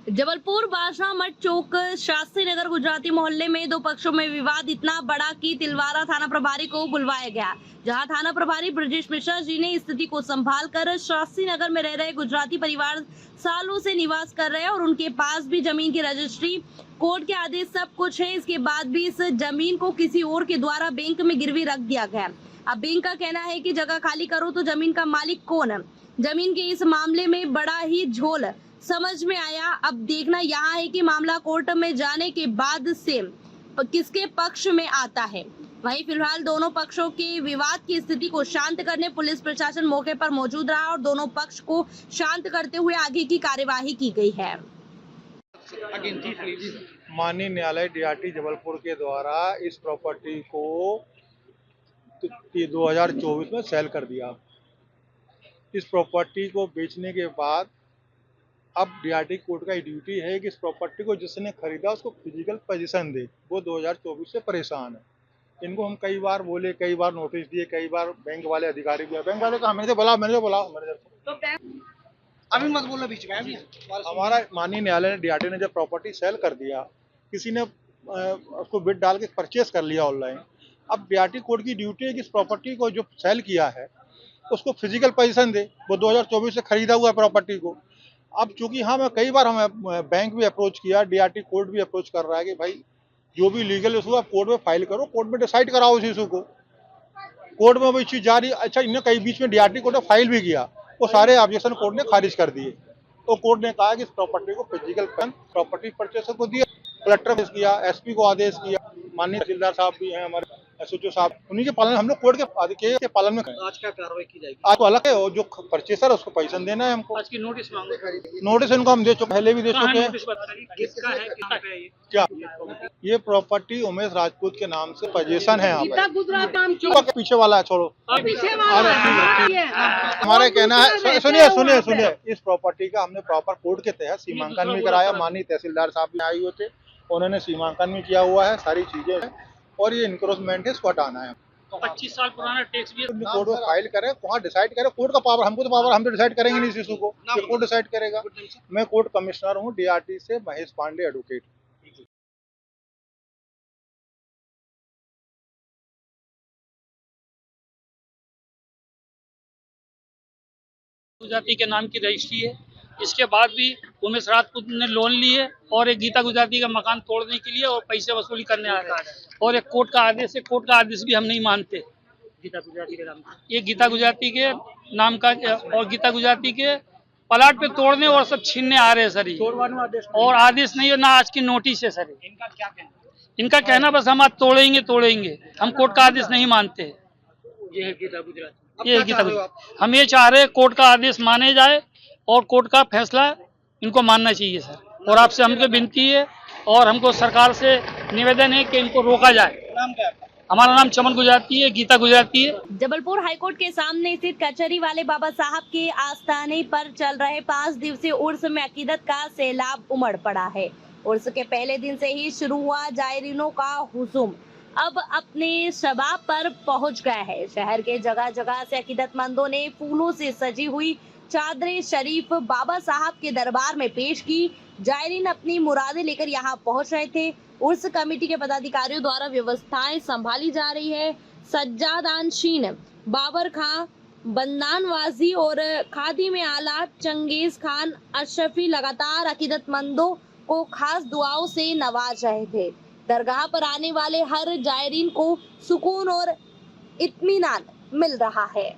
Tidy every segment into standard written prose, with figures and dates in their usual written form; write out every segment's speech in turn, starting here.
जबलपुर बादशाह मठ चौक शास्त्री नगर गुजराती मोहल्ले में दो पक्षों में विवाद इतना बड़ा कि तिलवारा थाना प्रभारी को बुलवाया गया, जहां थाना प्रभारी ब्रजेश मिश्रा जी ने स्थिति को संभालकर शास्त्री नगर में रह रहे गुजराती परिवार सालों से निवास कर रहे हैं और उनके पास भी जमीन की रजिस्ट्री, कोर्ट के आदेश सब कुछ है। इसके बाद भी इस जमीन को किसी और के द्वारा बैंक में गिरवी रख दिया गया। अब बैंक का कहना है कि जगह खाली करो तो जमीन का मालिक कौन है। जमीन के इस मामले में बड़ा ही झोल समझ में आया। अब देखना यहाँ है कि मामला कोर्ट में जाने के बाद से किसके पक्ष में आता है। वहीं फिलहाल दोनों पक्षों के विवाद की स्थिति को शांत करने पुलिस प्रशासन मौके पर मौजूद रहा और दोनों पक्ष को शांत करते हुए आगे की कार्यवाही की गई है। माननीय न्यायालय डीआरटी जबलपुर के द्वारा इस प्रॉपर्टी को 2024 में सेल कर दिया। इस प्रॉपर्टी को बेचने के बाद अब डीआरटी कोर्ट का ड्यूटी है कि इस प्रॉपर्टी को जिसने खरीदा उसको फिजिकल पोजीशन दे। वो 2024 से परेशान है। इनको हम कई बार बोले, कई बार नोटिस दिए, कई बार बैंक वाले अधिकारी भी, बैंक वाले कहा मैनेजर बुलाओ, मैनेजर बुलाओ, मैनेजर अभी मत बोलो बीच में। हमारा माननीय न्यायालय ने डीआरटी ने जब प्रॉपर्टी सेल कर दिया, किसी ने उसको बिड डाल के परचेस कर लिया ऑनलाइन। अब डीआरटी कोर्ट की ड्यूटी है कि इस प्रॉपर्टी को जो सेल किया है उसको फिजिकल पोजीशन दे। वो 2024 से खरीदा हुआ प्रॉपर्टी को। अब चूंकि हाँ, मैं कई बार हम बैंक भी अप्रोच किया, डीआरटी कोर्ट भी अप्रोच कर रहा है कि भाई जो भी लीगल इशू आप कोर्ट में फाइल करो, कोर्ट में डिसाइड कराओ उस इशू को। कोर्ट में वो इश्यू जारी। अच्छा, इन्हें कई बीच में डीआरटी कोर्ट में फाइल भी किया, वो सारे ऑब्जेक्शन कोर्ट ने खारिज कर दिए। तो कोर्ट ने कहा कि इस प्रॉपर्टी को फिजिकल प्रॉपर्टी परचेसर को दिया। कलेक्टर ने किया, एसपी को आदेश किया, माननीय तहसीलदार साहब भी हैं हमारे, एसओ साहब, उन्हीं के पालन हम लोग कोर्ट के पालन में। आज क्या कार्रवाई की जाएगी? आज तो अलग है, और जो परचेसर है उसको पैसा देना है हमको। आज की नोटिस मांगे। नोटिस इनको हम दे चुके, पहले भी दे चुके हैं। किसका है, किसका है ये? क्या ये प्रॉपर्टी उमेश राजपूत के नाम से पोजीशन है यहाँ पर। पीछे वाला है, छोड़ो। हमारा कहना है, सुनिए, इस प्रॉपर्टी का हमने प्रॉपर कोर्ट के तहत सीमांकन भी कराया। माननीय तहसीलदार साहब भी आए हुए थे, उन्होंने सीमांकन भी किया हुआ है, सारी चीजें हैं, और ये इंक्रोचमेंट है, इसको हटाना है। 25 साल पुराना टैक्स भी कोर्ट में फाइल करे, वहाँ डिसाइड करे। कोर्ट का पावर, हमको तो पावर, हम तो डिसाइड करेंगे नहीं इस इशू को, कोर्ट डिसाइड करेगा। मैं कोर्ट कमिश्नर हूँ डीआरटी से, महेश पांडे एडवोकेट। गुजराती के नाम की रजिस्ट्री है। इसके बाद भी उमेश राजपूत ने लोन लिए और एक गीता गुजराती का मकान तोड़ने के लिए और पैसे वसूली करने आ रहे हैं। और एक कोर्ट का आदेश है, कोर्ट का आदेश भी हम नहीं मानते। गीता गुजराती के नाम, ये गीता गुजराती के नाम का, और गीता गुजराती के प्लाट पे तोड़ने और सब छीनने आ रहे हैं सर। और आदेश नहीं है, ना आज की नोटिस है सर। इनका क्या कहना? इनका कहना बस हम आज तोड़ेंगे। हम कोर्ट का आदेश नहीं मानते। ये है गीता गुजराती, ये गीता गुजराती। हम ये चाह रहे हैं कोर्ट का आदेश माने जाए और कोर्ट का फैसला इनको मानना चाहिए सर। और आपसे हमको विनती है और हमको सरकार से निवेदन है कि इनको रोका जाए। नाम क्या है? हमारा नाम चमन गुजराती है, गीता गुजराती है। जबलपुर हाईकोर्ट के सामने स्थित कचहरी वाले बाबा साहब के आस्थाने पर चल रहे 5 दिवसीय उर्स में अकीदत का सैलाब उमड़ पड़ा है। उर्स के पहले दिन से ही शुरू हुआ जायरीनों का हुजूम अब अपने शबाब पर पहुंच गया है। शहर के जगह जगह से अकीदतमंदों ने फूलों से सजी हुई चादरे शरीफ बाबा साहब के दरबार में पेश की। जायरीन अपनी मुरादें लेकर यहां पहुंच रहे थे। उर्स कमेटी के पदाधिकारियों द्वारा व्यवस्थाएं संभाली जा रही है। सज्जादानशीन बाबर खां, बंदानवाजी और खादी में आला चंगेज खान अशरफी लगातार अकीदतमंदों को खास दुआओं से नवाज रहे थे। दरगाह पर आने वाले हर जायरीन को सुकून और इत्मीनान मिल रहा है।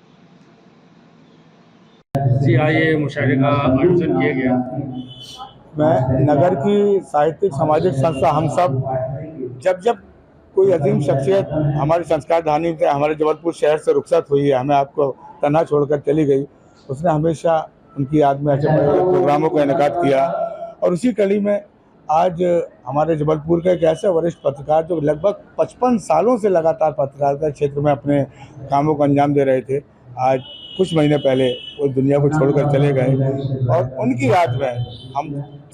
जी हाँ, ये मुशायरे का आयोजन किया गया। मैं नगर की साहित्यिक सामाजिक संस्था हम सब, जब कोई अजीम शख्सियत हमारी संस्कार धानी से हमारे जबलपुर शहर से रुखसत हुई है, हमें आपको तन्हा छोड़कर चली गई, उसने हमेशा उनकी याद में ऐसे प्रोग्रामों का इनेकाद किया। और उसी कड़ी में आज हमारे जबलपुर का एक ऐसा वरिष्ठ पत्रकार जो लगभग 55 सालों से लगातार पत्रकारिता क्षेत्र में अपने कामों को अंजाम दे रहे थे, आज कुछ महीने पहले वो दुनिया को छोड़कर चले गए। और उनकी याद में हम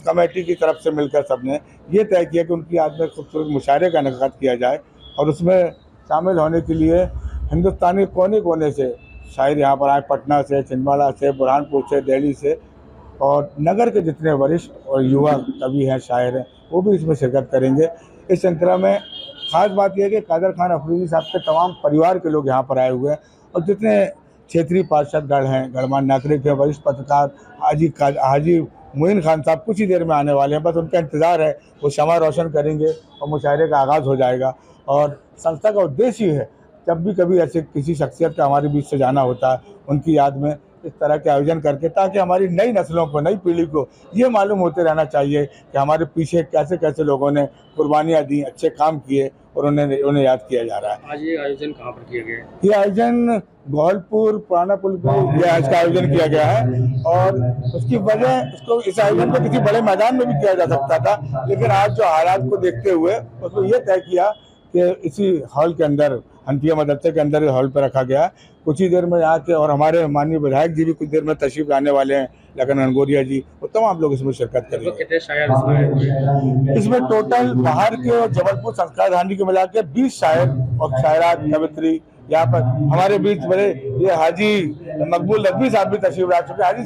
कमेटी की तरफ से मिलकर सबने ये तय किया कि उनकी याद में खूबसूरत मुशायरे का इनेकाद किया जाए। और उसमें शामिल होने के लिए हिंदुस्तानी कोने कोने से शायर यहाँ पर आए, पटना से, छिंदवाड़ा से, बुरहानपुर से, दिल्ली से, और नगर के जितने वरिष्ठ और युवा कवि हैं, शायर हैं, वो भी इसमें शिरकत करेंगे। इस श्रृंखला में खास बात यह है कि कादर खान अफरीदी साहब के तमाम परिवार के लोग यहाँ पर आए हुए हैं और जितने क्षेत्रीय पार्षदगण हैं, गणमान्य नागरिक हैं, वरिष्ठ पत्रकार हाजी मोइन खान साहब कुछ ही देर में आने वाले हैं। बस उनका इंतज़ार है, वो शमा रोशन करेंगे और मुशायरे का आगाज़ हो जाएगा। और संस्था का उद्देश्य ही है, जब भी कभी ऐसे किसी शख्सियत का हमारे बीच से जाना होता है, उनकी याद में इस तरह के आयोजन करके, ताकि हमारी नई नस्लों को, नई पीढ़ी को ये मालूम होते रहना चाहिए कि हमारे पीछे कैसे कैसे लोगों ने कुर्बानियाँ दी, अच्छे काम किए और उन्हें याद किया जा रहा है। आज ये आयोजन कहाँ पर किया गया है? ये आयोजन गोहलपुर पुराना पुल पर ये आज का आयोजन किया गया है और उसकी वजह इस आयोजन को किसी बड़े मैदान में भी किया जा सकता था, लेकिन आज जो हालात को देखते हुए उसको ये तय किया कि इसी हॉल के अंदर, हनफिया मदरसे के अंदर हॉल पर रखा गया। कुछ ही देर में यहाँ के और हमारे माननीय विधायक जी भी कुछ देर में तशरीफ लाने वाले हैं, लखन गंगोरिया जी, वो तमाम लोग इसमें शिरकत करेंगे। कितने शायर इसमें? इसमें टोटल बाहर के और जबलपुर संस्कार धानी के मिला के 20 शायर और शायरात, कवित्री यहाँ पर हमारे बीच बड़े ये हाजी मकबूल नकवी साहब भी तशरीफ ला चुके। हाजी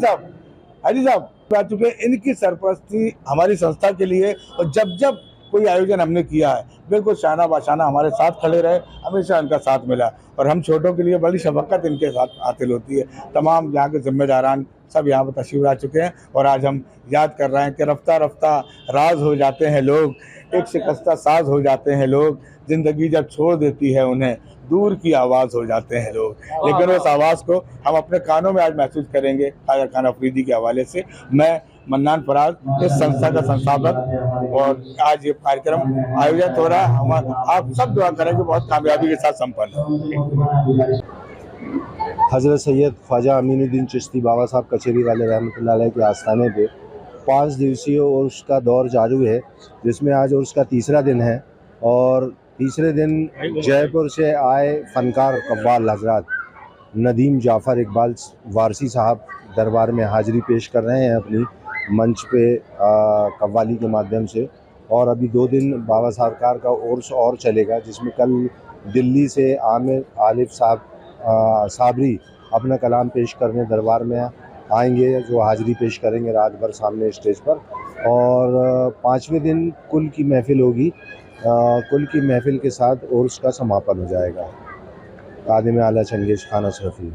साहब आ चुके। इनकी सरपरस्ती हमारी संस्था के लिए, और जब कोई आयोजन हमने किया है बिल्कुल शाना बाशाना हमारे साथ खड़े रहे, हमेशा इनका साथ मिला और हम छोटों के लिए बड़ी शफकत इनके साथ हासिल होती है। तमाम यहाँ के जिम्मेदारान सब यहाँ पर तशरीफ ला चुके हैं और आज हम याद कर रहे हैं कि रफ्ता रफ्ता राज हो जाते हैं लोग, एक शिकस्ता साज हो जाते हैं लोग, ज़िंदगी जब छोड़ देती है उन्हें दूर की आवाज़ हो जाते हैं लोग। लेकिन उस आवाज़ को हम अपने कानों में आज महसूस करेंगे। कादर खान अफरीदी के हवाले से मैं मन्नान फराज, इस संस्था का संस्थापक, और आज ये कार्यक्रम आयोजित हो रहा है। आप सब दुआ करें कि बहुत कामयाबी के साथ संपन्न हो। हज़रत सैयद ख्वाजा अमीनुद्दीन चिश्ती बाबा साहब कचेरी वाले रहमतुल्लाह अलैह के आस्थाने पे 5 दिवसीय उर्स का दौर जारी है, जिसमें आज उर्स का तीसरा दिन है। और तीसरे दिन जयपुर से आए फ़नकार कव्वाल हजरात नदीम जाफ़र इकबाल वारसी साहब दरबार में हाज़िरी पेश कर रहे हैं अपनी मंच पे कव्वाली के माध्यम से। और अभी 2 दिन बाबा सरकार का उर्स और चलेगा, जिसमें कल दिल्ली से आमिर आलिफ साहब साबरी अपना कलाम पेश करने दरबार में आएंगे, जो हाज़िरी पेश करेंगे रात भर सामने स्टेज पर। और 5वें दिन कुल की महफ़िल होगी। कुल की महफ़िल के साथ उर्स का समापन हो जाएगा। कादिम आला चंगेज़ खान अशरफी।